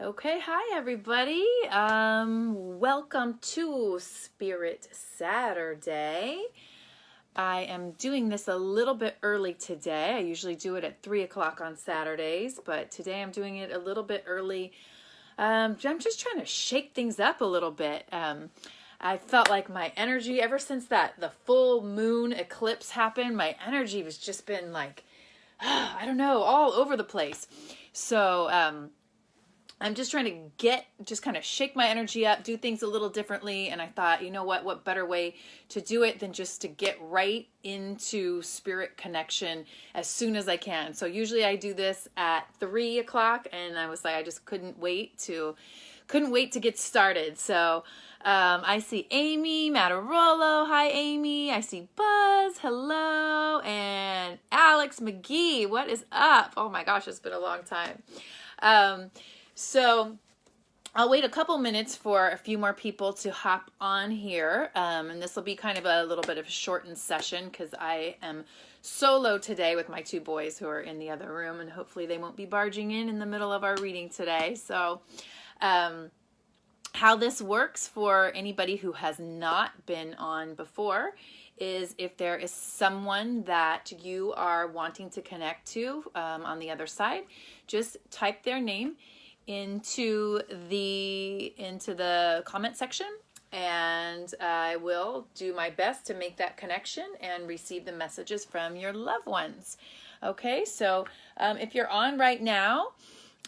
Okay, hi everybody. Welcome to Spirit Saturday. I am doing this a little bit early today. I usually do it at 3 o'clock on Saturdays, but today I'm doing it a little bit early. I'm just trying to shake things up a little bit. I felt like my energy, ever since the full moon eclipse happened, my energy has just been like, I don't know, all over the place. So, I'm just trying to just kind of shake my energy up, do things a little differently. And I thought, you know what better way to do it than just to get right into spirit connection as soon as I can. So usually I do this at 3 o'clock, and I was like, I just couldn't wait to get started. So I see Amy Matarolo. Hi, Amy. I see Buzz. Hello. And Alex McGee. What is up? Oh my gosh, it's been a long time. So I'll wait a couple minutes for a few more people to hop on here. And this will be kind of a little bit of a shortened session because I am solo today with my two boys who are in the other room, and hopefully they won't be barging in the middle of our reading today. So how this works for anybody who has not been on before is if there is someone that you are wanting to connect to on the other side, just type their name into the comment section, and I will do my best to make that connection and receive the messages from your loved ones. Okay, so if you're on right now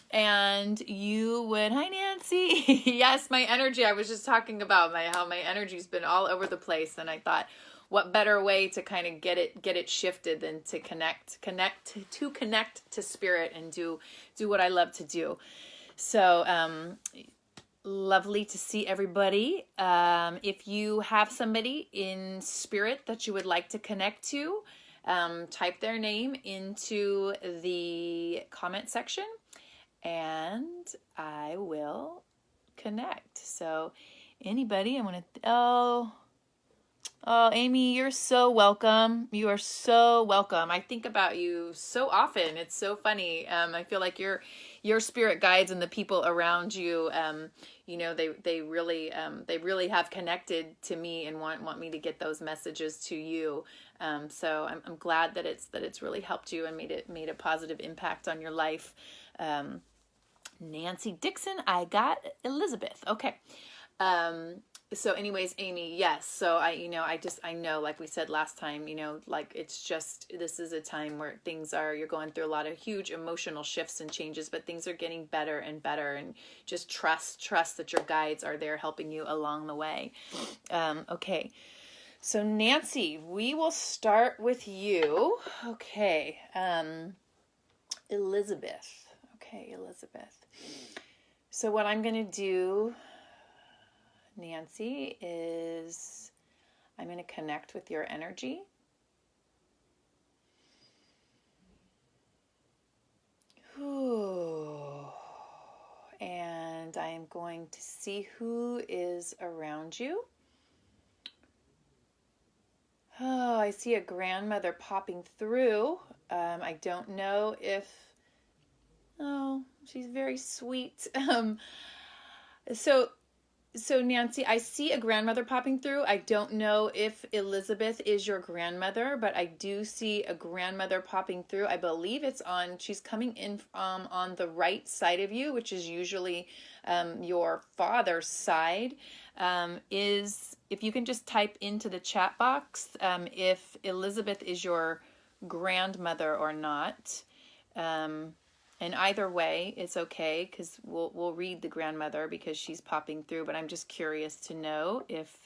and you would, hi Nancy. Yes, my energy, I was just talking about how my energy's been all over the place, and I thought, what better way to kind of get it shifted than to connect to spirit and do what I love to do. So lovely to see everybody. If you have somebody in spirit that you would like to connect to, type their name into the comment section and I will connect. So anybody, I want to, Oh, Amy, you're so welcome. You are so welcome. I think about you so often. It's so funny. I feel like your spirit guides and the people around you, they really have connected to me and want me to get those messages to you. So I'm glad that it's really helped you and made a positive impact on your life. Nancy Dixon, I got Elizabeth. Okay. So anyways, Amy, yes. So I know, like we said last time, like it's just, this is a time where you're going through a lot of huge emotional shifts and changes, but things are getting better and better, and just trust that your guides are there helping you along the way. Okay. So Nancy, we will start with you. Okay. Elizabeth. Okay, Elizabeth. So what I'm going to do, Nancy, is I'm going to connect with your energy. And I am going to see who is around you. Oh, I see a grandmother popping through. I don't know if... Oh, she's very sweet. So Nancy, I see a grandmother popping through. I don't know if Elizabeth is your grandmother, but I do see a grandmother popping through. I believe she's coming in on the right side of you, which is usually your father's side. If you can just type into the chat box if Elizabeth is your grandmother or not. And either way, it's okay, because we'll read the grandmother because she's popping through. But I'm just curious to know if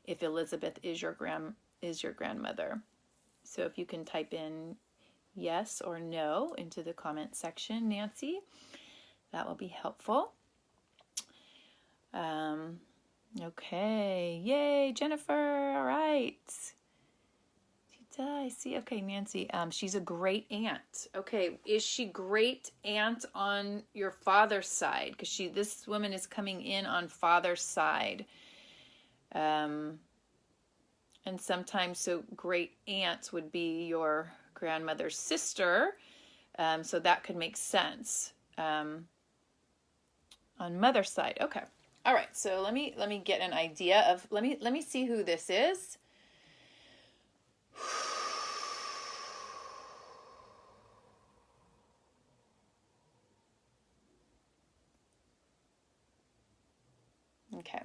Elizabeth is your grandmother. So if you can type in yes or no into the comment section, Nancy, that will be helpful. Okay, yay, Jennifer! All right. I see. Okay, Nancy. She's a great aunt. Okay, is she great aunt on your father's side? Because this woman is coming in on father's side. And sometimes, so great aunt would be your grandmother's sister. So that could make sense. On mother's side. Okay. All right. So let me get an idea of, let me see who this is. Okay.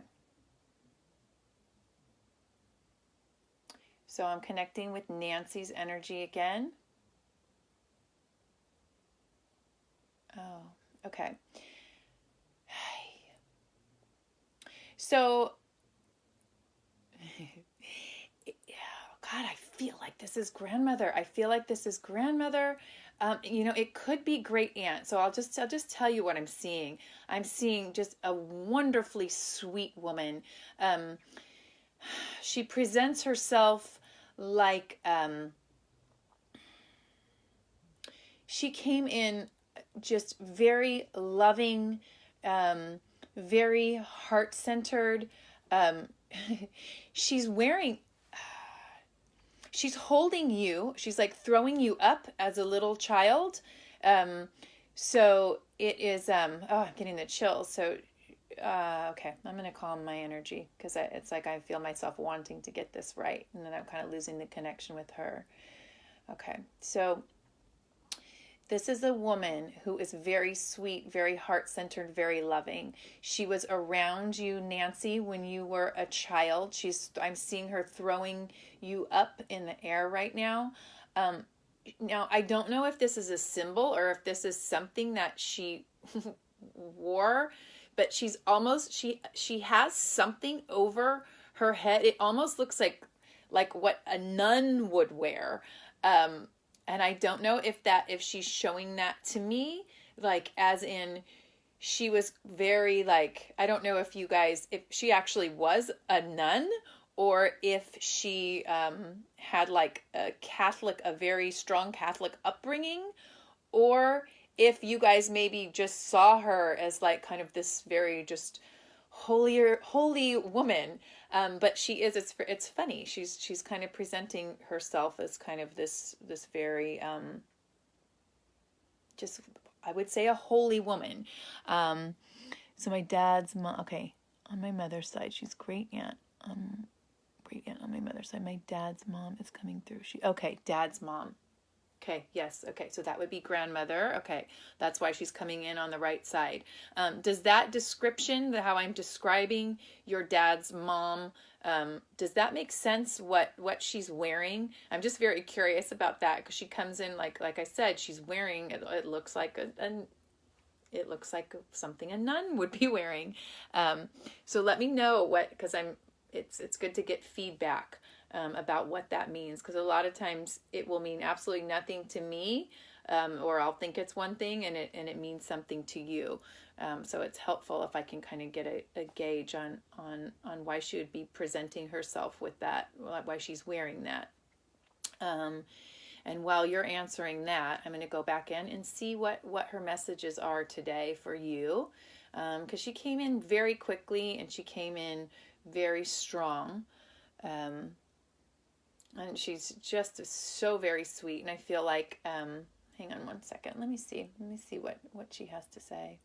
So I'm connecting with Nancy's energy again. Oh, okay. So, God, I feel like this is grandmother. I feel like this is grandmother. You know, it could be great aunt. So I'll just tell you what I'm seeing. I'm seeing just a wonderfully sweet woman. She presents herself like she came in just very loving, very heart-centered. She's wearing, she's holding you. She's like throwing you up as a little child. So it is, oh, I'm getting the chills. So, okay, I'm going to calm my energy because it's like I feel myself wanting to get this right. And then I'm kind of losing the connection with her. Okay, so this is a woman who is very sweet, very heart-centered, very loving. She was around you, Nancy, when you were a child. I'm seeing her throwing you up in the air right now. Now, I don't know if this is a symbol or if this is something that she wore, but she's almost, she has something over her head. It almost looks like what a nun would wear. And I don't know if she's showing that to me, like as in she was very like, I don't know if she actually was a nun or if she had like a very strong Catholic upbringing, or if you guys maybe just saw her as like kind of this very just holy woman. But she is, it's funny. She's kind of presenting herself as kind of this very, just, I would say a holy woman. So my dad's mom, okay, on my mother's side, she's great aunt. Great aunt on my mother's side. My dad's mom is coming through. Okay, dad's mom. Okay, yes, okay, so that would be grandmother. Okay, that's why she's coming in on the right side. Does that description, how I'm describing your dad's mom, does that make sense, what she's wearing? I'm just very curious about that, because she comes in, like I said, she's wearing, it looks like it looks like something a nun would be wearing. So let me know because it's good to get feedback about what that means, because a lot of times it will mean absolutely nothing to me, or I'll think it's one thing and it means something to you. So it's helpful if I can kind of get a gauge on why she would be presenting herself with that, why she's wearing that. And while you're answering that, I'm going to go back in and see what her messages are today for you, because she came in very quickly and she came in very strong. And she's just so very sweet. And I feel like, hang on one second. Let me see what she has to say.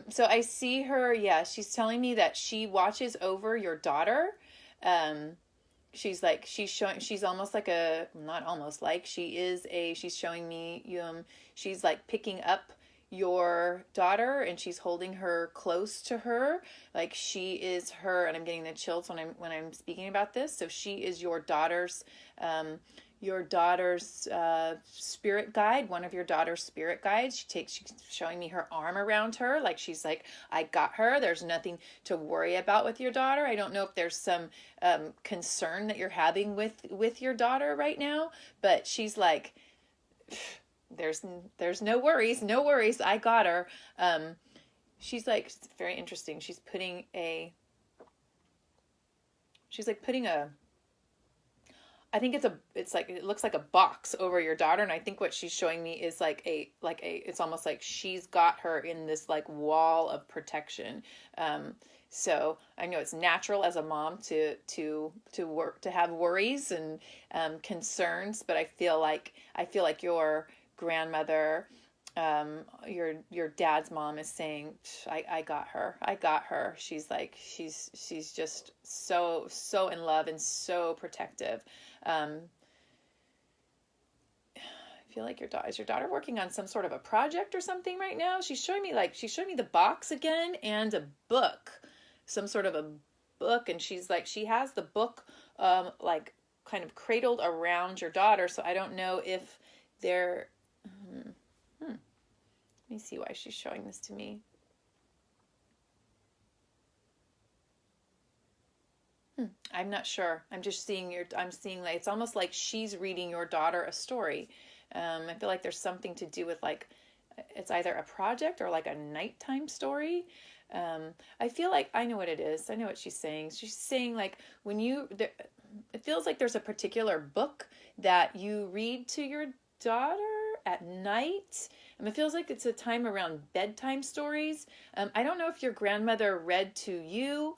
So I see her, yeah, she's telling me that she watches over your daughter. She's almost like she's showing me, she's like picking up your daughter and she's holding her close to her, like she is her, and I'm getting the chills when I'm speaking about this. So she is your daughter's spirit guide, one of your daughter's spirit guides. She's showing me her arm around her, like she's like, I got her. There's nothing to worry about with your daughter. I don't know if there's some concern that you're having with your daughter right now, but she's like, there's no worries, I got her. She's like, it's very interesting. She's putting a, I think it looks like a box over your daughter. And I think what she's showing me is it's almost like she's got her in this like wall of protection. So I know it's natural as a mom to have worries and concerns, but I feel like your grandmother, your dad's mom is saying, I got her. I got her. She's like, she's just so in love and so protective. I feel like is your daughter working on some sort of a project or something right now? She's showing me the box again and a book, some sort of a book. And she's like, she has the book, like kind of cradled around your daughter. So I don't know if they're, let me see why she's showing this to me. I'm not sure. I'm just seeing I'm seeing like, it's almost like she's reading your daughter a story. I feel like there's something to do with like, it's either a project or like a nighttime story. I feel like I know what it is. I know what she's saying. She's saying like it feels like there's a particular book that you read to your daughter at night. It feels like it's a time around bedtime stories. I don't know if your grandmother read to you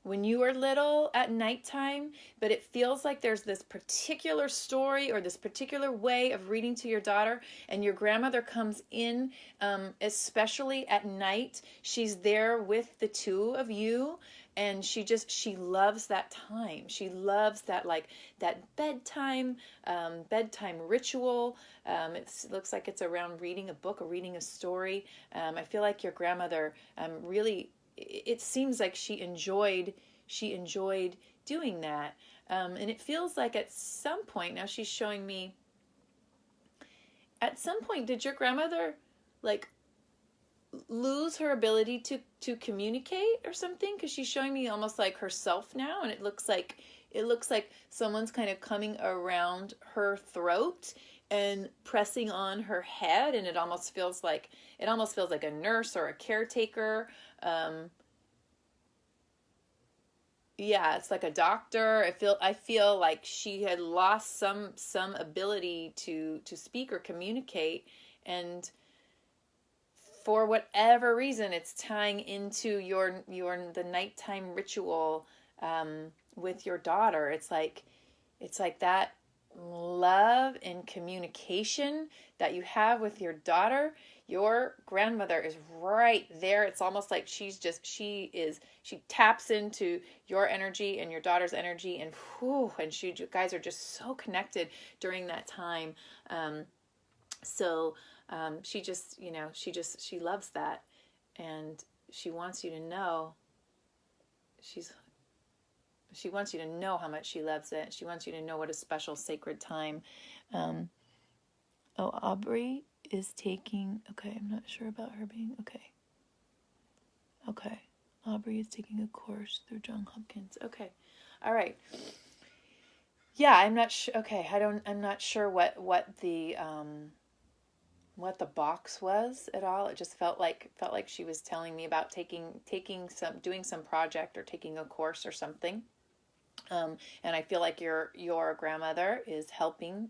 when you were little at nighttime, but it feels like there's this particular story or this particular way of reading to your daughter, and your grandmother comes in, especially at night. She's there with the two of you, and she loves that time. She loves that, like that bedtime ritual. It looks like it's around reading a book or reading a story. I feel like your grandmother really, it seems like she enjoyed doing that. And it feels like at some point, now she's showing me, at some point, did your grandmother like lose her ability to communicate or something? Because she's showing me almost like herself now, and it looks like someone's kind of coming around her throat and pressing on her head, and it almost feels like a nurse or a caretaker. Yeah, it's like a doctor. I feel like she had lost some ability to speak or communicate, and for whatever reason, it's tying into the nighttime ritual with your daughter. It's like that love and communication that you have with your daughter. Your grandmother is right there. It's almost like she taps into your energy and your daughter's energy, and you guys are just so connected during that time. She loves that, and she wants you to know she wants you to know how much she loves it. She wants you to know what a special sacred time. Aubrey is taking, okay, I'm not sure about her being, okay. Aubrey is taking a course through Johns Hopkins. Okay. All right. Yeah, I'm not sure. Okay. I'm not sure what the box was at all. It just felt like she was telling me about doing some project or taking a course or something. And I feel like your grandmother is helping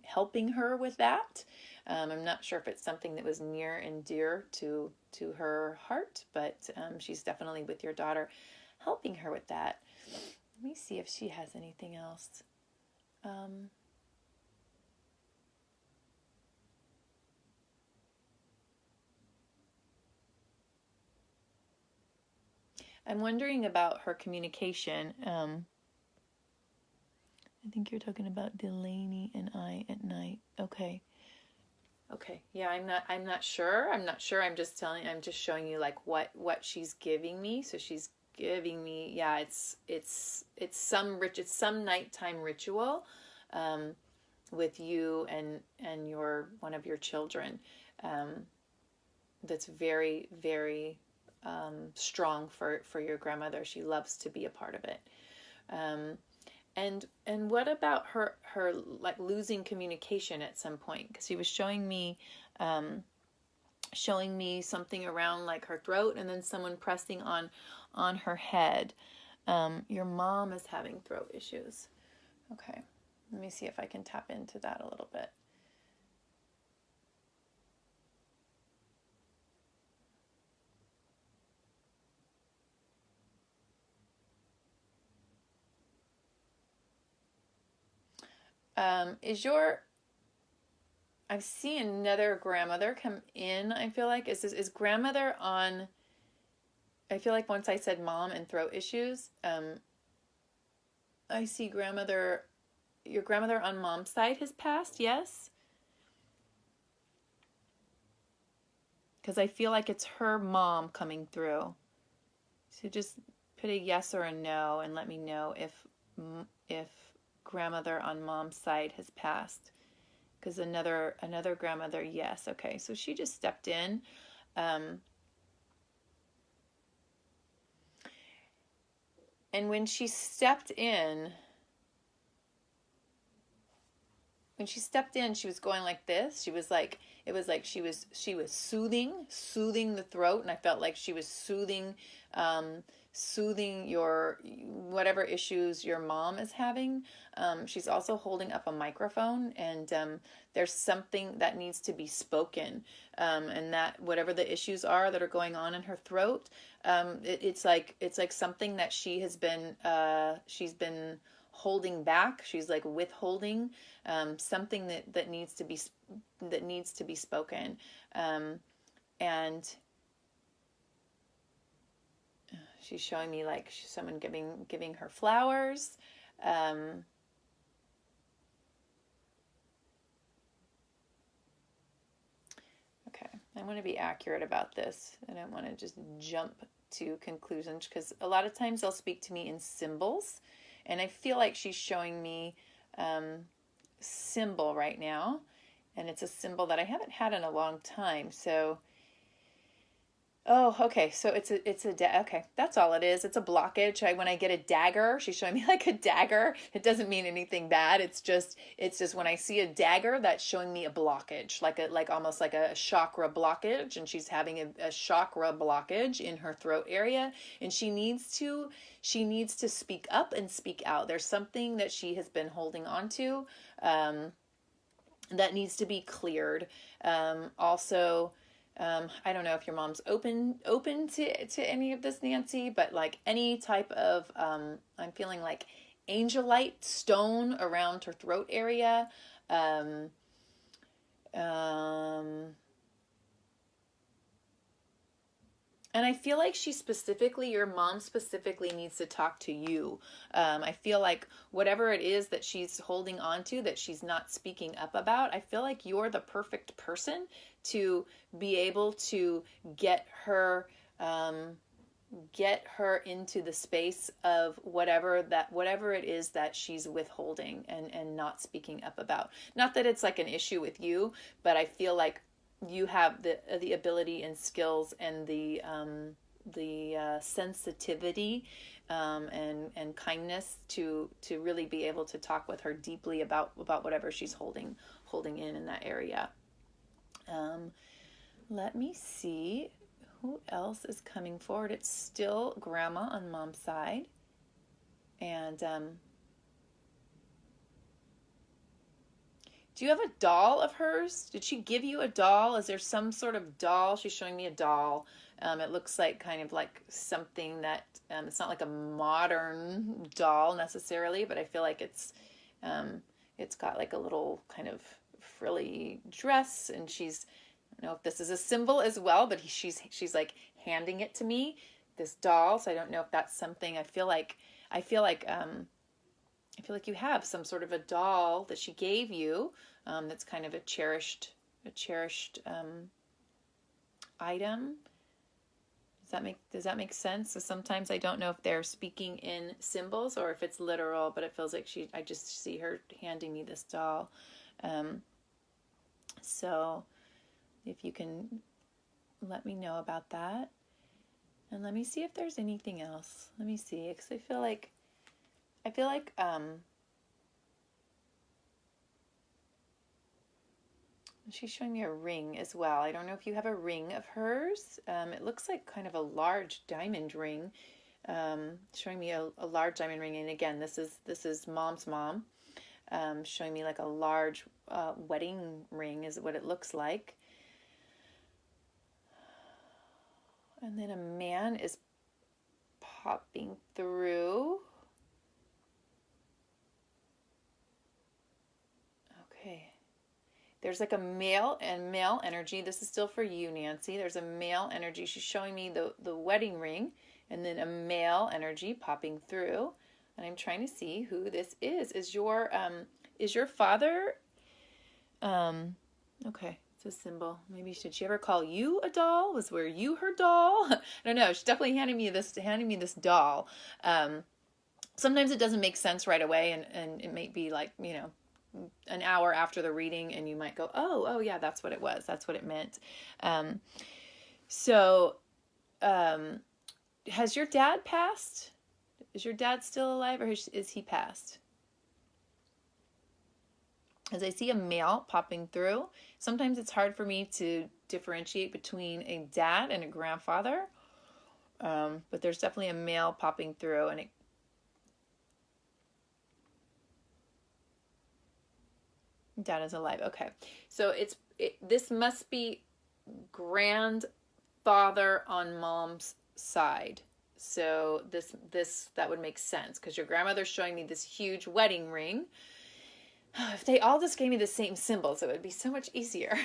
her with that. I'm not sure if it's something that was near and dear to her heart, but she's definitely with your daughter, helping her with that. Let me see if she has anything else. I'm wondering about her communication. I think you're talking about Delaney and I at night. Okay. Yeah, I'm not sure. I'm just showing you like what she's giving me. So she's giving me, yeah, it's some nighttime ritual with you and one of your children. That's very, very strong for your grandmother. She loves to be a part of it. And what about her like losing communication at some point? Because she was showing me something around like her throat, and then someone pressing on her head. Your mom is having throat issues. Okay, let me see if I can tap into that a little bit. Is your I've seen another grandmother come in. I feel like is grandmother on. I feel like once I said mom and throat issues, I see grandmother. Your grandmother on mom's side has passed. Yes, because I feel like it's her mom coming through. So just put a yes or a no and let me know if grandmother on mom's side has passed. Because another grandmother, yes. Okay, so she just stepped in. And when she stepped in, she was going like this. She was like, it was like she was soothing the throat, and I felt like she was soothing your whatever issues your mom is having. She's also holding up a microphone, and there's something that needs to be spoken, and that whatever the issues are that are going on in her throat, it's like something that she's been holding back. She's like withholding something that needs to be spoken, and she's showing me like someone giving her flowers. Okay, I want to be accurate about this. I don't want to just jump to conclusions, because a lot of times they'll speak to me in symbols, and I feel like she's showing me symbol right now, and it's a symbol that I haven't had in a long time. So okay, so okay, that's all it is. It's a blockage. When I get a dagger, she's showing me like a dagger. It doesn't mean anything bad. It's just when I see a dagger, that's showing me a blockage, like almost like a chakra blockage, and she's having a chakra blockage in her throat area, and she needs to speak up and speak out. There's something that she has been holding on to that needs to be cleared. Also, I don't know if your mom's open to any of this, Nancy, but like any type of, I'm feeling like angelite stone around her throat area. And I feel like your mom specifically needs to talk to you. I feel like whatever it is that she's holding on to, that she's not speaking up about, I feel like you're the perfect person to be able to get her into the space of whatever it is that she's withholding and not speaking up about. Not that it's like an issue with you, but I feel like you have the ability and skills and the sensitivity and kindness to really be able to talk with her deeply about whatever she's holding in that area. Let me see who else is coming forward. It's still grandma on mom's side, and do you have a doll of hers? Did she give you a doll? Is there some sort of doll? She's showing me a doll. It looks like kind of like something that, it's not like a modern doll necessarily, but I feel like it's got like a little kind of frilly dress, and I don't know if this is a symbol as well, but she's like handing it to me, this doll. So I don't know if that's something. I feel like you have some sort of a doll that she gave you, that's kind of a cherished item. Does that make sense? So sometimes I don't know if they're speaking in symbols or if it's literal, but it feels like I just see her handing me this doll. So if you can let me know about that, and let me see if there's anything else. Let me see, because I feel like she's showing me a ring as well. I don't know if you have a ring of hers. It looks like kind of a large diamond ring. Showing me a large diamond ring, and again, this is mom's mom. Showing me like a large wedding ring is what it looks like. And then a man is popping through. Okay. there's like a male and male energy. This is still for you, Nancy. There's a male energy. She's showing me the wedding ring, and then a male energy popping through. And I'm trying to see who this is. Is your father? Okay, it's a symbol. Maybe did she ever call you a doll? Were you her doll? I don't know. She's definitely handing me this doll. Sometimes it doesn't make sense right away, and it may be like, an hour after the reading, and you might go, oh yeah, that's what it was. That's what it meant. Has your dad passed? Is your dad still alive, or is he passed? As I see a male popping through, sometimes it's hard for me to differentiate between a dad and a grandfather. But there's definitely a male popping through, and dad is alive. Okay. So this must be grandfather on mom's side. So that would make sense, because your grandmother's showing me this huge wedding ring. If they all just gave me the same symbols, it would be so much easier.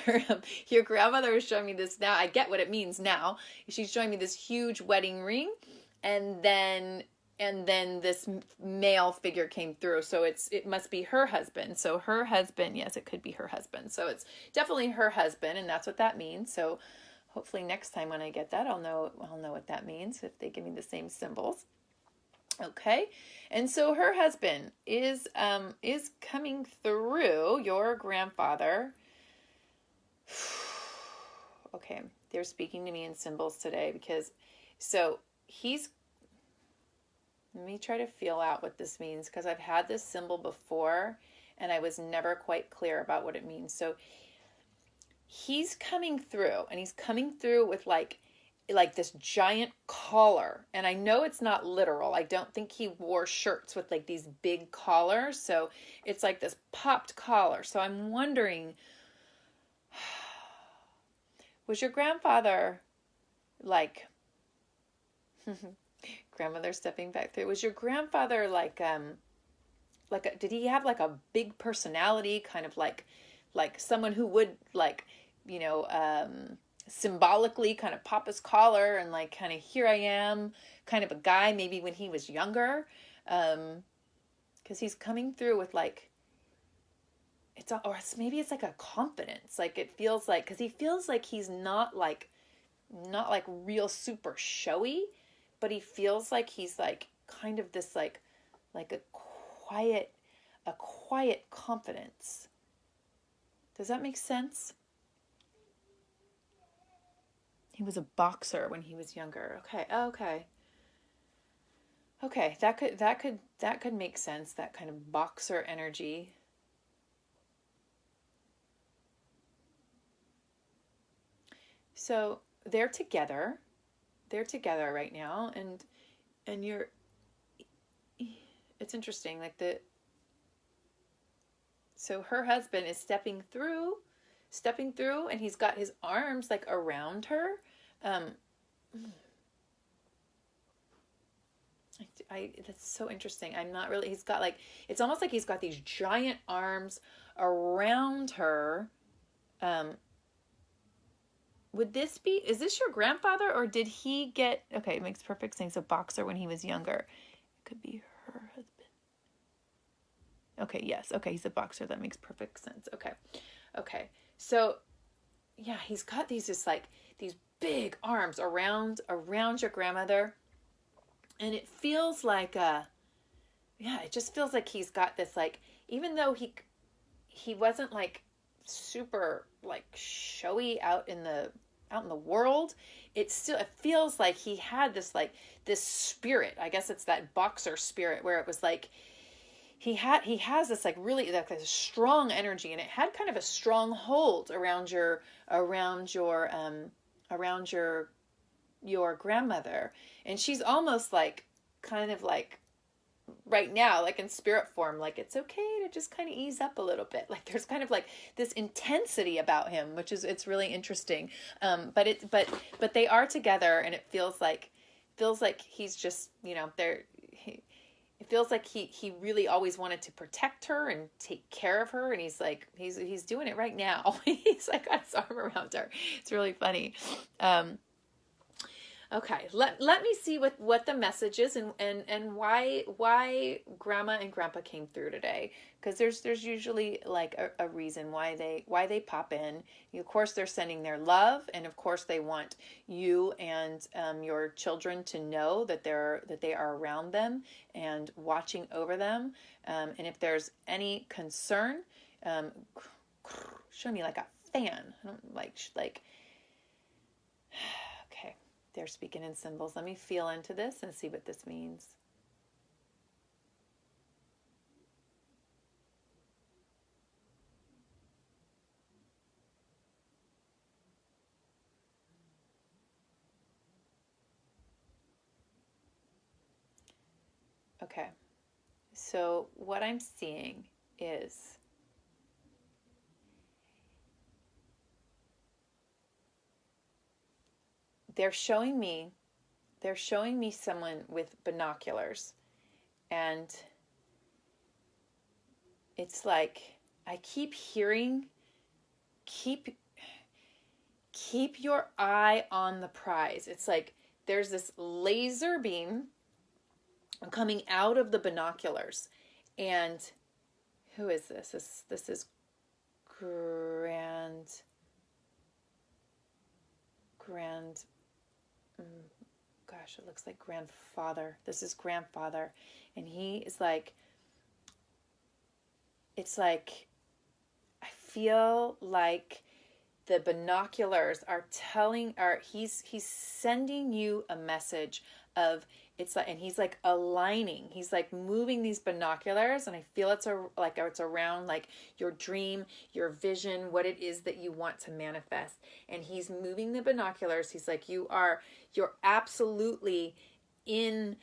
Your grandmother is showing me this now. I get what it means now. She's showing me this huge wedding ring, and then this male figure came through. So it must be her husband. So her husband, yes, it could be her husband. So it's definitely her husband, and that's what that means. So hopefully next time when I get that, I'll know what that means if they give me the same symbols. Okay, and so her husband is coming through, your grandfather. Okay, they're speaking to me in symbols today, because let me try to feel out what this means, because I've had this symbol before and I was never quite clear about what it means. So he's coming through, and he's coming through with like this giant collar. And I know it's not literal. I don't think he wore shirts with like these big collars. So it's like this popped collar. So I'm wondering, was your grandfather like, grandmother stepping back through, was your grandfather did he have like a big personality, kind of like someone who would symbolically kind of pop his collar and like kind of, here I am, kind of a guy, maybe when he was younger, because he's coming through with like, maybe it's like a confidence, like it feels like, because he feels like he's not like real super showy, but he feels like he's like kind of this like a quiet confidence. Does that make sense? He was a boxer when he was younger. Okay, that could make sense, that kind of boxer energy. So they're together right now, and it's interesting, so her husband is stepping through, and he's got his arms like around her. That's so interesting. He's got like, it's almost like he's got these giant arms around her. Is this your grandfather, or did he get, okay, it makes perfect sense. A boxer when he was younger. It could be her husband. Okay, yes. Okay, he's a boxer. That makes perfect sense. Okay. So, yeah, he's got these big arms around your grandmother. And it feels like, it just feels like he's got this, like, even though he wasn't like super like showy out in the world, it feels like he had this spirit. I guess it's that boxer spirit, where it was like he has this like really like a strong energy, and it had kind of a strong hold around your grandmother. And she's almost like kind of like right now, like in spirit form, like it's okay to just kind of ease up a little bit. Like there's kind of like this intensity about him, it's really interesting. But they are together, and it feels like he's just, it feels like he really always wanted to protect her and take care of her, and he's like he's doing it right now. He's like got his arm around her. It's really funny. Okay, let me see what the message is, and why grandma and grandpa came through today, because there's usually like a reason why they pop in. Of course they're sending their love, and of course they want you and your children to know that they are around them and watching over them, and if there's any concern, show me like a fan. I don't like. Okay. They're speaking in symbols. Let me feel into this and see what this means. Okay. So what I'm seeing is they're showing me someone with binoculars, and it's like I keep hearing keep your eye on the prize. It's like there's this laser beam coming out of the binoculars, and who is this? This is grand gosh, it looks like grandfather. This is grandfather, and he is like, it's like I feel like the binoculars are he's sending you a message of, it's like, and he's like aligning, he's like moving these binoculars, and I feel it's around like your dream, your vision, what it is that you want to manifest, and he's moving the binoculars. He's like, you're absolutely in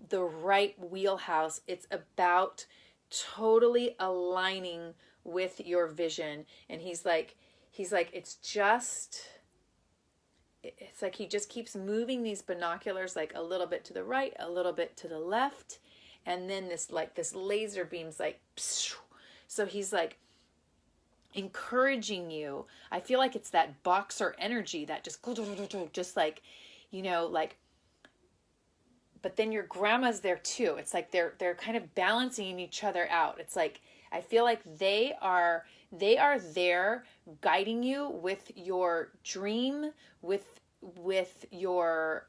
the right wheelhouse. It's about totally aligning with your vision. And he's like it's like he just keeps moving these binoculars like a little bit to the right, a little bit to the left, and then this laser beam's like, so he's like encouraging you. I feel like it's that boxer energy that just like, like, but then your grandma's there too. It's like they're kind of balancing each other out. It's like I feel like they are there guiding you with your dream, with your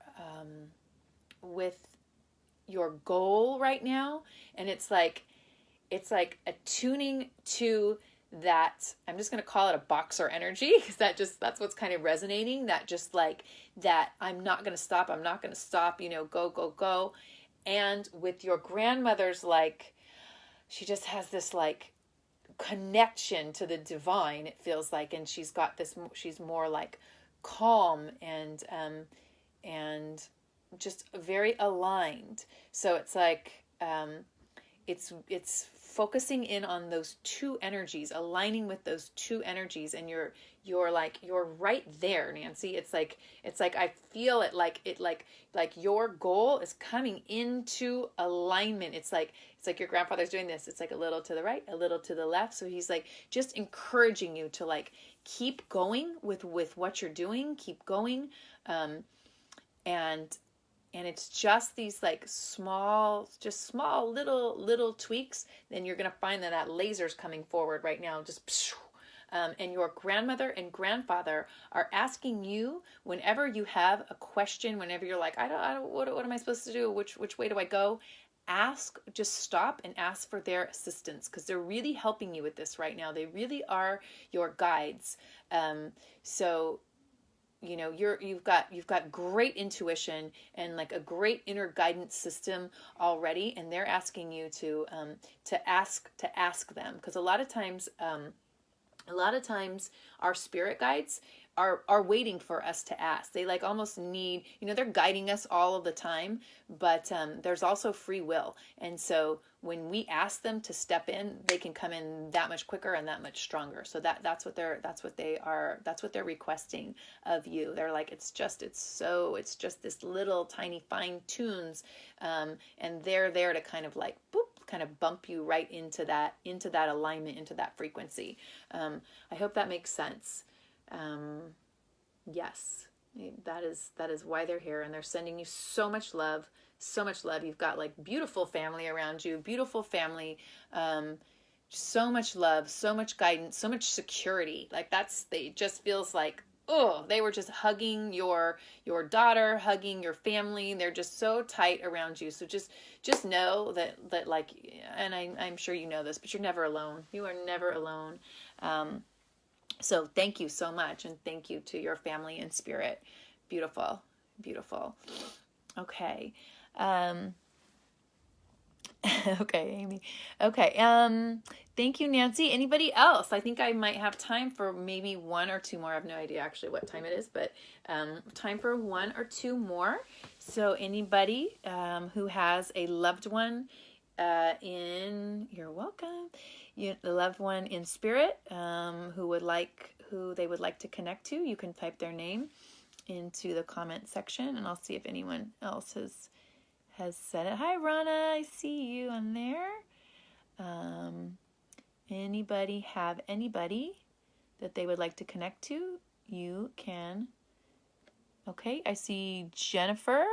goal right now. And it's like attuning to that. I'm just going to call it a boxer energy, because that's what's kind of resonating, that just like that I'm not going to stop, go. And with your grandmother's, like, she just has this like connection to the divine, it feels like, and she's more like calm and just very aligned. So it's like it's focusing in on those two energies, aligning with those two energies, and you're right there, Nancy. It's like I feel it, like your goal is coming into alignment. It's like your grandfather's doing this. It's like a little to the right, a little to the left. So he's like just encouraging you to like keep going with what you're doing, keep going, and it's just these like small little tweaks. Then you're gonna find that laser's coming forward right now, just. And your grandmother and grandfather are asking you whenever you have a question, whenever you're like, I don't, what am I supposed to do? Which way do I go? Just stop and ask for their assistance, because they're really helping you with this right now. They really are your guides. So you've got great intuition and like a great inner guidance system already, and they're asking you to ask them, because a lot of times our spirit guides are waiting for us to ask. They like almost need, they're guiding us all of the time, but there's also free will. And so when we ask them to step in, they can come in that much quicker and that much stronger. So that's what they're requesting of you. They're like, it's just this little tiny fine tunes, and they're there to kind of like boop, kind of bump you right into that alignment, into that frequency. I hope that makes sense. Yes, that is why they're here, and they're sending you so much love, so much love. You've got like beautiful family around you, beautiful family, so much love, so much guidance, so much security. Like it just feels like, oh, they were just hugging your daughter, hugging your family. They're just so tight around you. So just know that like, and I'm sure you know this, but you're never alone. You are never alone. So thank you so much, and thank you to your family and spirit. Beautiful, beautiful. Okay. Okay, Amy. Okay. Thank you, Nancy. Anybody else? I think I might have time for maybe one or two more. I have no idea actually what time it is, but time for one or two more. So anybody who has a loved one you're welcome. The loved one in spirit who they would like to connect to, you can type their name into the comment section, and I'll see if anyone else has said it. Hi, Rana. I see you on there. Anybody have anybody that they would like to connect to? You can. Okay, I see Jennifer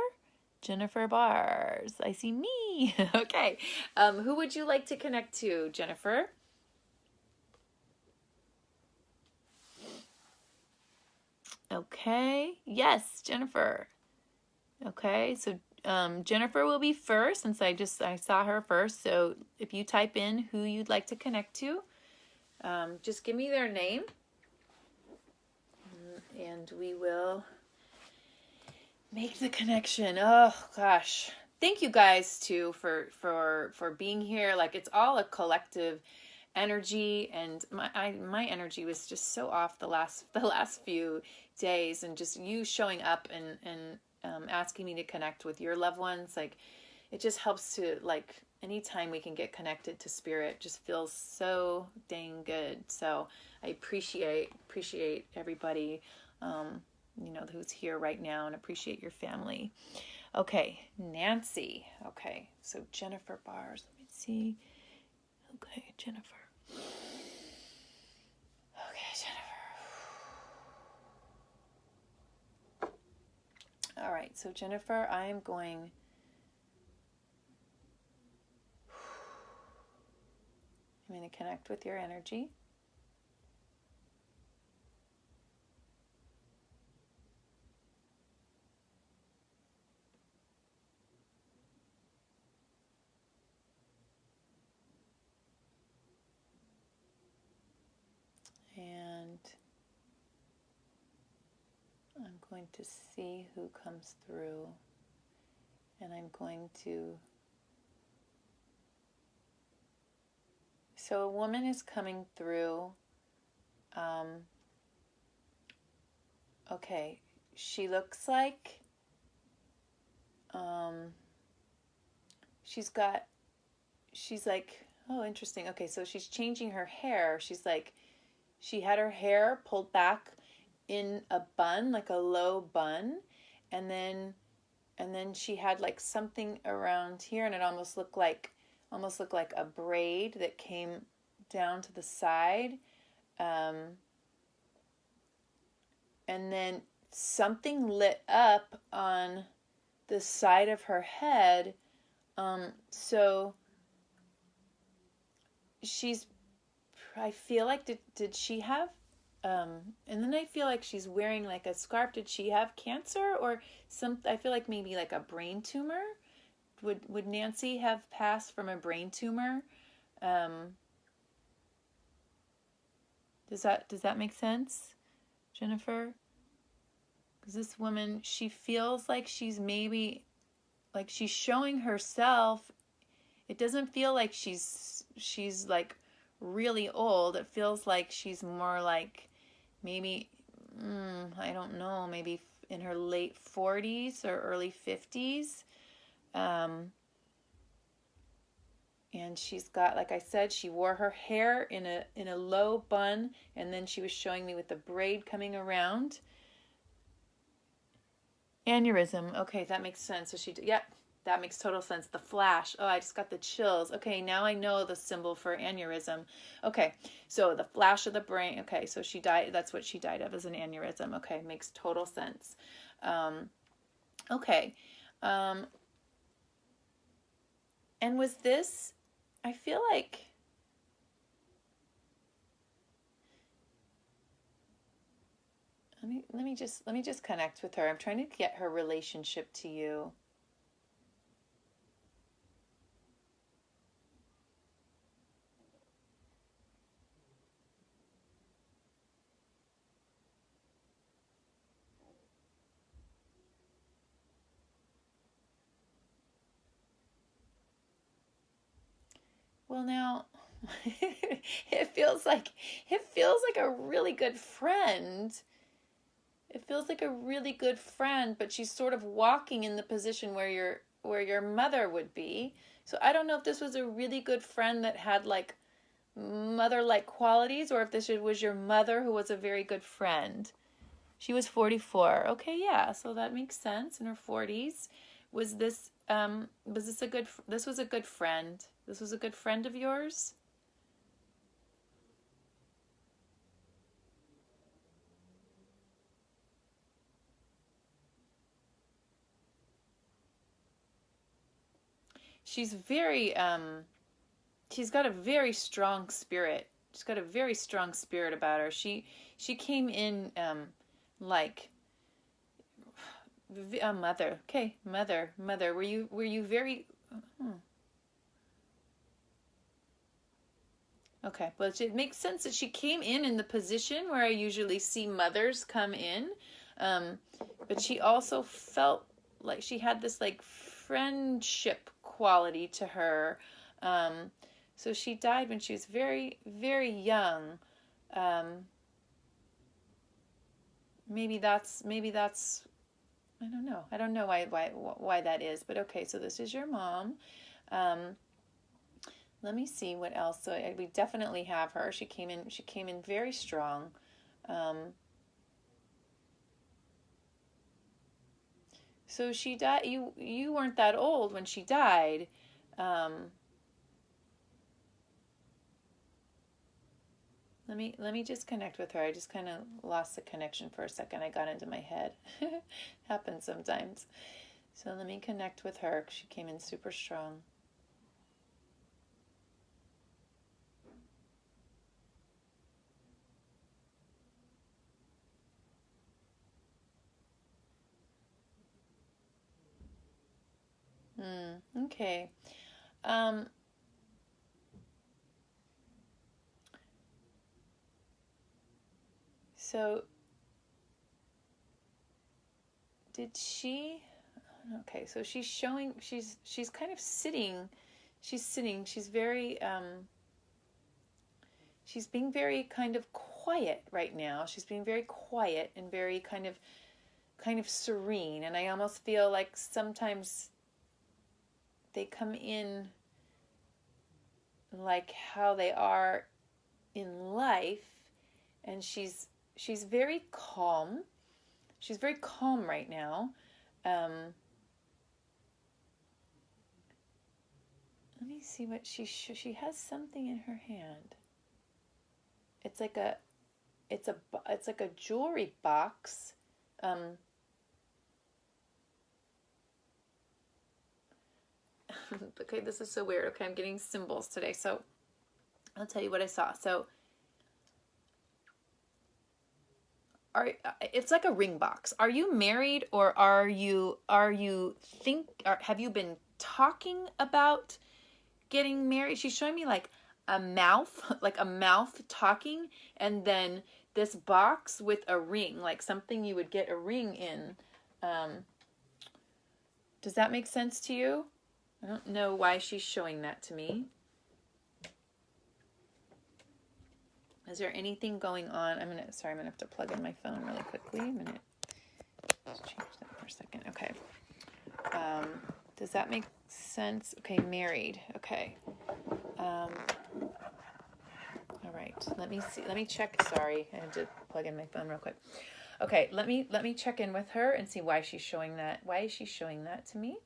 Bars. I see me. Okay. Who would you like to connect to, Jennifer? Okay. Yes, Jennifer. Okay, so Jennifer will be first, since I saw her first. So if you type in who you'd like to connect to, just give me their name, and we will make the connection. Oh gosh, thank you guys too for being here. Like, it's all a collective energy, and my energy was just so off the last few days, and just you showing up and asking me to connect with your loved ones, like, it just helps to, like, anytime we can get connected to spirit, just feels so dang good. So I appreciate everybody who's here right now, and appreciate your family. Okay, Nancy. Okay, so Jennifer Bars. Let me see. Okay, Jennifer. All right, so Jennifer, I'm going to connect with your energy. And I'm going to see who comes through, and I'm going to... So a woman is coming through. Okay, she looks like she's like, oh, interesting. Okay, so she's changing her hair. She had her hair pulled back in a bun, like a low bun, and then she had like something around here, and it almost looked like a braid that came down to the side, and then something lit up on the side of her head. So I feel like, did she have, and then I feel like she's wearing like a scarf. Did she have cancer or I feel like maybe like a brain tumor. Would Nancy have passed from a brain tumor? Does that make sense, Jennifer? Because this woman, she feels like she's maybe, like she's showing herself. It doesn't feel like she's like really old. It feels like she's more like maybe, I don't know, maybe in her late 40s or early 50s. And she's got, like I said, she wore her hair in a low bun, and then she was showing me with the braid coming around. Aneurysm. Okay, that makes sense. So yep, that makes total sense. The flash. Oh, I just got the chills. Okay, now I know the symbol for aneurysm. Okay, so the flash of the brain. Okay, so she died. That's what she died of, is an aneurysm. Okay, makes total sense. Okay. And was this, I feel like, let me just connect with her. I'm trying to get her relationship to you. Well, now it feels like a really good friend. It feels like a really good friend, but she's sort of walking in the position where your mother would be. So I don't know if this was a really good friend that had like mother-like qualities, or if this was your mother who was a very good friend. She was 44. Okay, yeah, so that makes sense. In her 40s. Was this a good this was a good friend. This was a good friend of yours? She's very she's got a very strong spirit. She's got a very strong spirit about her. She came in like a mother. Okay, mother. Were you very Okay, well, it makes sense that she came in the position where I usually see mothers come in, but she also felt like she had this like friendship quality to her. So she died when she was very, very young. Maybe that's I don't know. I don't know why that is, but okay. So this is your mom. Let me see what else. So we definitely have her. She came in very strong. So she died. You weren't that old when she died. Let me just connect with her. I just kind of lost the connection for a second. I got into my head. Happens sometimes. So let me connect with her. She came in super strong. Okay. So did she? Okay, so she's showing. She's kind of sitting. She's sitting. She's very. She's being very kind of quiet right now. She's being very quiet and very kind of serene. And I almost feel like sometimes they come in like how they are in life, and she's very calm. She's very calm right now. Let me see what she has something in her hand. It's like a jewelry box. Okay, this is so weird. Okay, I'm getting symbols today, so I'll tell you what I saw. So it's like a ring box. Are you married, or have you been talking about getting married? She's showing me like a mouth, like a mouth talking, and then this box with a ring, like something you would get a ring in. Does that make sense to you? I don't know why she's showing that to me. Is there anything going on? I'm gonna have to plug in my phone really quickly. A minute. Let's change that for a second. Okay. Does that make sense. Okay, married. Okay. All right. Let me see. Let me check. Sorry, I had to plug in my phone real quick. Okay, let me check in with her and see why she's showing that. Why is she showing that to me?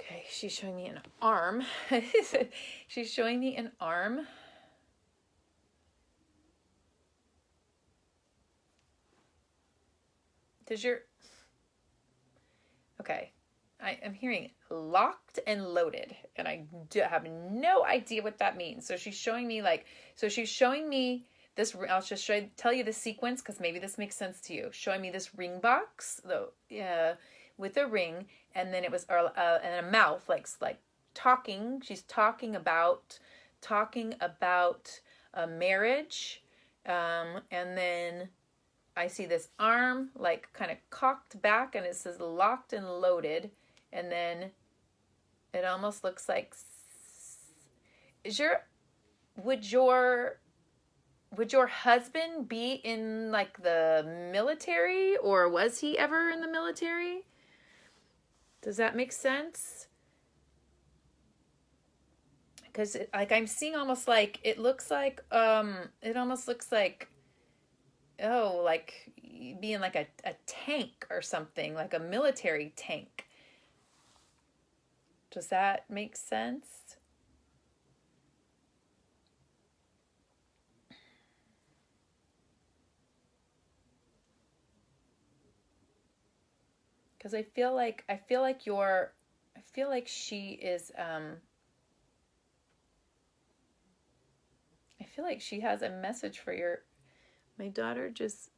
Okay, she's showing me an arm. She's showing me an arm. Okay, I am hearing locked and loaded, and I have no idea what that means. So she's showing me she's showing me this. I'll just tell you the sequence because maybe this makes sense to you. Showing me this ring box, though, yeah, with a ring, and then it was and a mouth like talking. She's talking about a marriage, and then I see this arm like kind of cocked back, and it says locked and loaded, and then it almost looks like would your husband be in like the military, or was he ever in the military? Does that make sense? Because I'm seeing almost like it almost looks like, oh, like being like a tank or something, like a military tank. Does that make sense? Because I feel like she is I feel like she has a message for my daughter just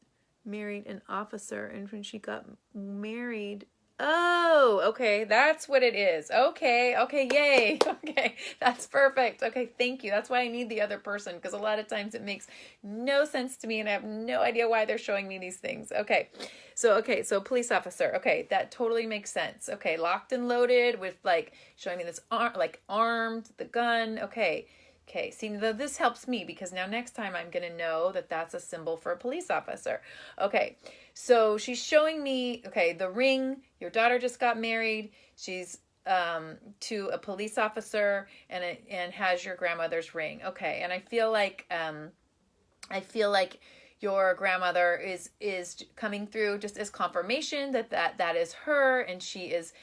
married an officer, and when she got married, oh, okay, that's what it is. Okay, yay. Okay, that's perfect. Okay, thank you. That's why I need the other person, because a lot of times it makes no sense to me, and I have no idea why they're showing me these things. Okay, so police officer. Okay, that totally makes sense. Okay, locked and loaded with like showing me this armed, the gun. Okay, see, this helps me because now next time I'm going to know that that's a symbol for a police officer. Okay, so she's showing me, okay, the ring. Your daughter just got married. She's to a police officer and has your grandmother's ring. Okay, and I feel like your grandmother is coming through just as confirmation that is her, and she is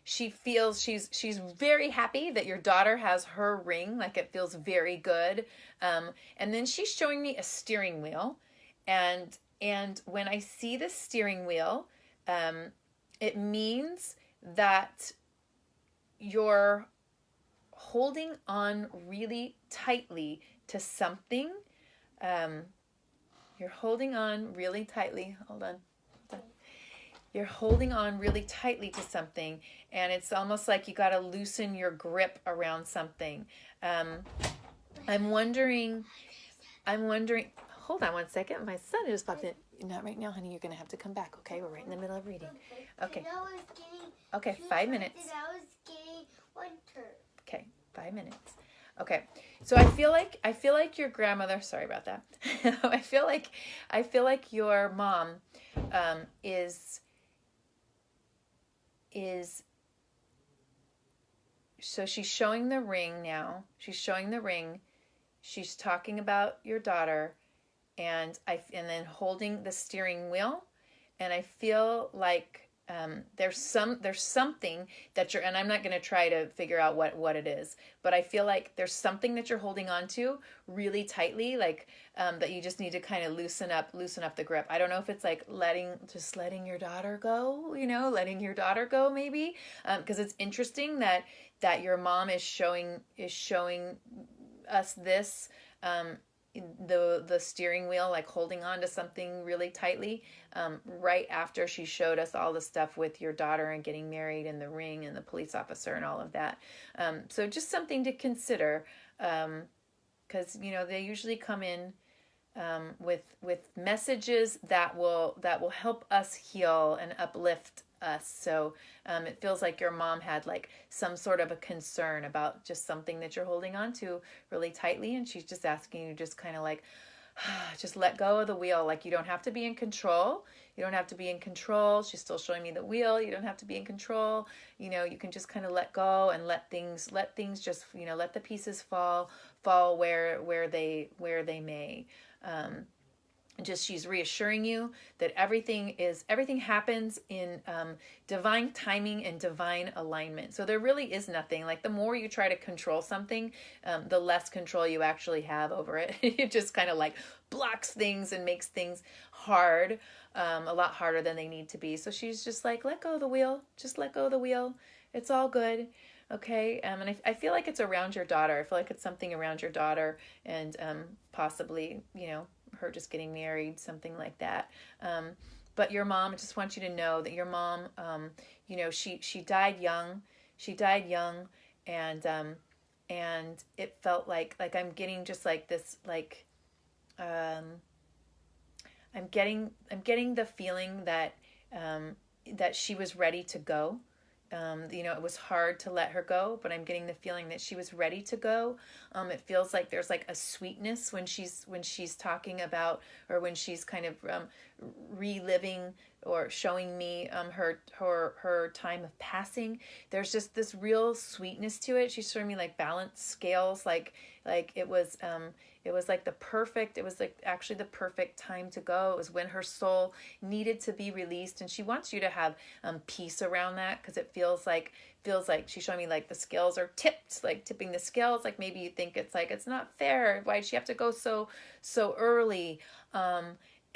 she feels she's very happy that your daughter has her ring. Like, it feels very good. And then she's showing me a steering wheel, and when I see the steering wheel, it means that you're holding on really tightly to something. You're holding on really tightly. Hold on. You're holding on really tightly to something, and it's almost like you got to loosen your grip around something. I'm wondering, hold on one second. My son just popped in. Not right now, honey. You're going to have to come back, okay? We're right in the middle of reading. Okay. Okay, 5 minutes. Okay, 5 minutes. Okay, so I feel like your grandmother. Sorry about that. I feel like your mom is. So she's showing the ring now. She's showing the ring. She's talking about your daughter, and then holding the steering wheel, and I feel like there's something that you're, and I'm not going to try to figure out what it is, but I feel like there's something that you're holding on to really tightly, like that you just need to kind of loosen up the grip. I don't know if it's like letting your daughter go, letting your daughter go maybe, because it's interesting that your mom is showing us this, the steering wheel, like holding on to something really tightly, right after she showed us all the stuff with your daughter and getting married and the ring and the police officer and all of that. So just something to consider. because they usually come in with messages that will help us heal and uplift us. So it feels like your mom had like some sort of a concern about just something that you're holding on to really tightly, and she's just asking you just kind of like just let go of the wheel. Like, you don't have to be in control. You don't have to be in control. She's still showing me the wheel. You don't have to be in control. You can just kind of let go and let things just, let the pieces fall where they may. Just she's reassuring you that everything happens in divine timing and divine alignment. So there really is nothing, like, the more you try to control something, the less control you actually have over it. It just kind of like blocks things and makes things hard, a lot harder than they need to be. So she's just like, let go of the wheel. Just let go of the wheel. It's all good. Okay. And I feel like it's around your daughter. I feel like it's something around your daughter, and possibly, her just getting married, something like that. But your mom, I just want you to know that your mom, she died young. She died young, and it felt like I'm getting just like this, like, I'm getting the feeling that that she was ready to go. It was hard to let her go, but I'm getting the feeling that she was ready to go. It feels like there's like a sweetness when she's talking about, or when she's kind of reliving or showing me her time of passing. There's just this real sweetness to it. She's showing me like balanced scales, like it was like it was like actually the perfect time to go. It was when her soul needed to be released, and she wants you to have peace around that, because it feels like she's showing me like the scales are tipped, like tipping the scales. Like, maybe you think it's like, it's not fair. Why'd she have to go so early?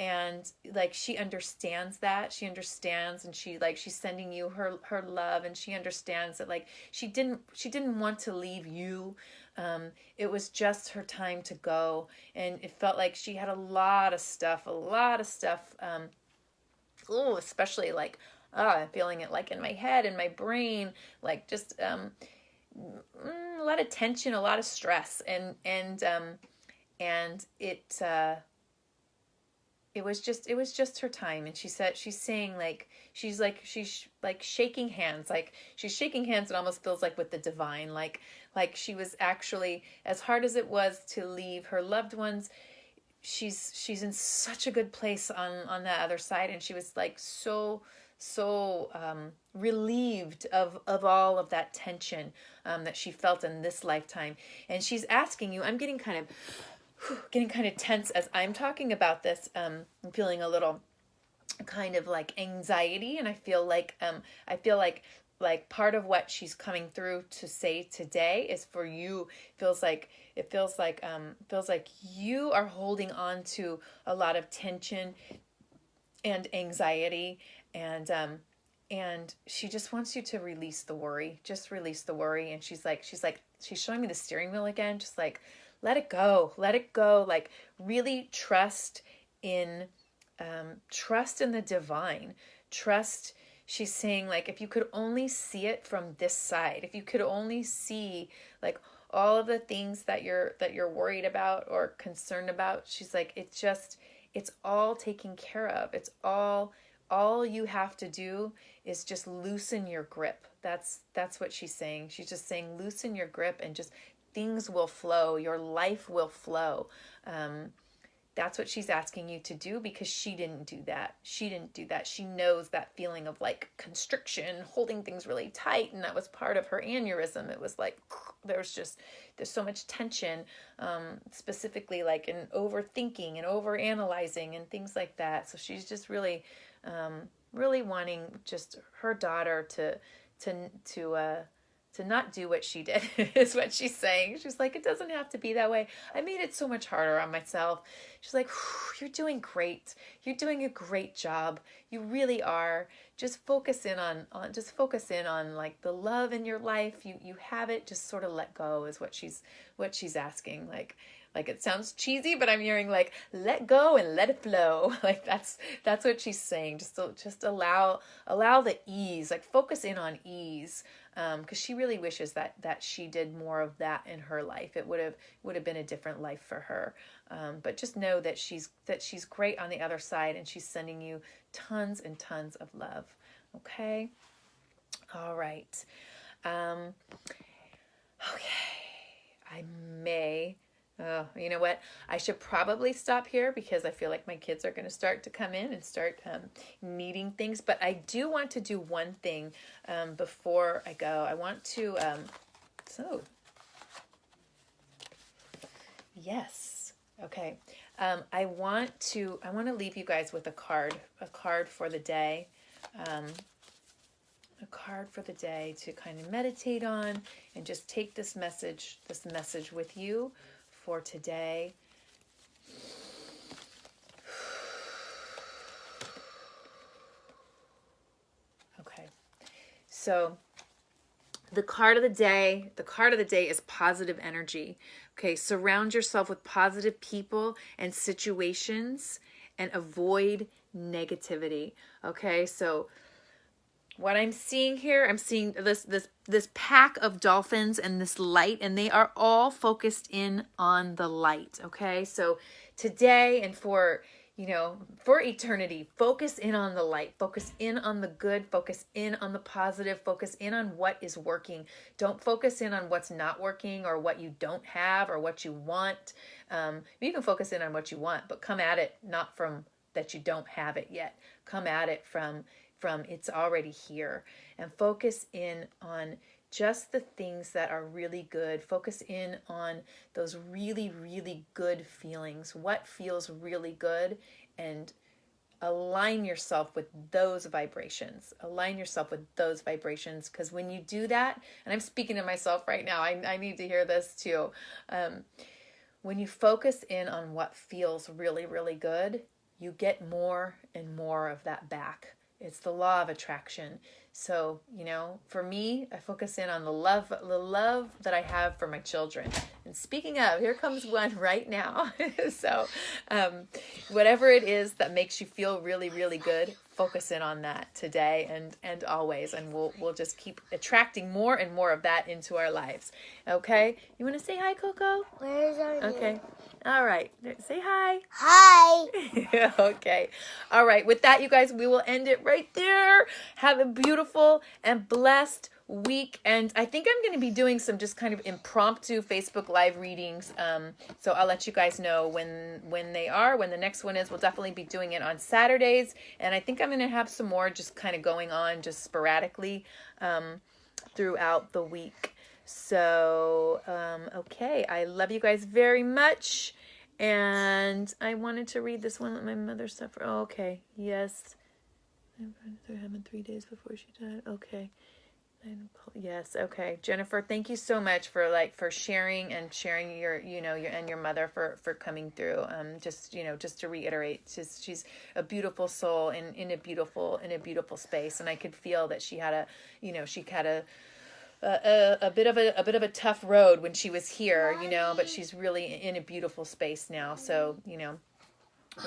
And like, she understands that. She understands, and she's sending you her love, and she understands that, like, she didn't want to leave you. It was just her time to go, and it felt like she had a lot of stuff, especially like, I'm feeling it like in my head, in my brain, like just a lot of tension, a lot of stress, and it was just her time. And she's saying, like, she's shaking hands, like she's shaking hands. It almost feels like with the divine, like she was actually, as hard as it was to leave her loved ones, she's in such a good place on that other side. And she was like so relieved of all of that tension that she felt in this lifetime. And she's asking you, I'm getting kind of tense as I'm talking about this. I'm feeling a little kind of like anxiety, and I feel like part of what she's coming through to say today is for you. Feels like you are holding on to a lot of tension and anxiety, and she just wants you to release the worry. Just release the worry. And she's showing me the steering wheel again, just like, let it go, like really trust in the divine. Trust, she's saying, like, if you could only see it from this side, if you could only see like all of the things that you're worried about or concerned about, she's like, it's all taken care of. It's all you have to do is just loosen your grip. That's what she's saying. She's just saying, loosen your grip, and just things will flow. Your life will flow. That's what she's asking you to do, because she didn't do that. She knows that feeling of like constriction, holding things really tight. And that was part of her aneurysm. It was like, there's so much tension, specifically like in overthinking and overanalyzing and things like that. So she's just really wanting just her daughter to not do what she did, is what she's saying. She's like, it doesn't have to be that way. I made it so much harder on myself. She's like, you're doing great. You're doing a great job. You really are. Just focus in on like the love in your life. You have it. Just sort of let go is what she's asking. Like, Like, it sounds cheesy, but I'm hearing like, let go and let it flow. Like, that's what she's saying. Just allow the ease, like focus in on ease. Because she really wishes that she did more of that in her life. It would have been a different life for her. But just know that she's great on the other side, and she's sending you tons and tons of love. Okay. All right. Okay. I may. Oh, you know what? I should probably stop here because I feel like my kids are going to start to come in and start needing things. But I do want to do one thing before I go. I want to. Yes. Okay. I want to leave you guys with a card for the day. A card for the day to kind of meditate on and just take this message with you for today. Okay. So the card of the day is positive energy. Okay, surround yourself with positive people and situations and avoid negativity. Okay, so what I'm seeing here, I'm seeing this pack of dolphins and this light, and they are all focused in on the light. Okay, so today and for eternity, focus in on the light, focus in on the good, focus in on the positive, focus in on what is working. Don't focus in on what's not working or what you don't have or what you want. You can focus in on what you want, but come at it not from that you don't have it yet. Come at it from it's already here, and focus in on just the things that are really good. Focus in on those really, really good feelings. What feels really good, and align yourself with those vibrations. Align yourself with those vibrations, because when you do that, and I'm speaking to myself right now, I need to hear this too. When you focus in on what feels really, really good, you get more and more of that back. It's the law of attraction. So, for me, I focus in on the love that I have for my children. And speaking of, here comes one right now. So, whatever it is that makes you feel really, really good, focus in on that today and always. And we'll just keep attracting more and more of that into our lives. Okay? You want to say hi, Coco? Where's our Okay. All right. Say hi. Hi. Okay. All right. With that, you guys, we will end it right there. Have a beautiful and blessed week. And I think I'm going to be doing some just kind of impromptu Facebook Live readings. So I'll let you guys know when the next one is. We'll definitely be doing it on Saturdays. And I think I'm going to have some more just kind of going on just sporadically throughout the week. So, okay, I love you guys very much, and I wanted to read this one that my mother suffered. Oh, okay, yes, they're having 3 days before she died. Okay, yes, okay, Jennifer, thank you so much for sharing your and your mother for coming through. Just to reiterate, she's a beautiful soul in a beautiful space, and I could feel that she had a bit of a tough road when she was here, but she's really in a beautiful space now. So,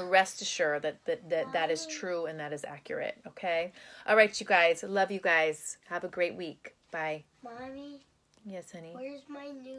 rest assured that is true and that is accurate. Okay. All right, you guys. Love you guys. Have a great week. Bye. Mommy. Yes, honey. Where's my new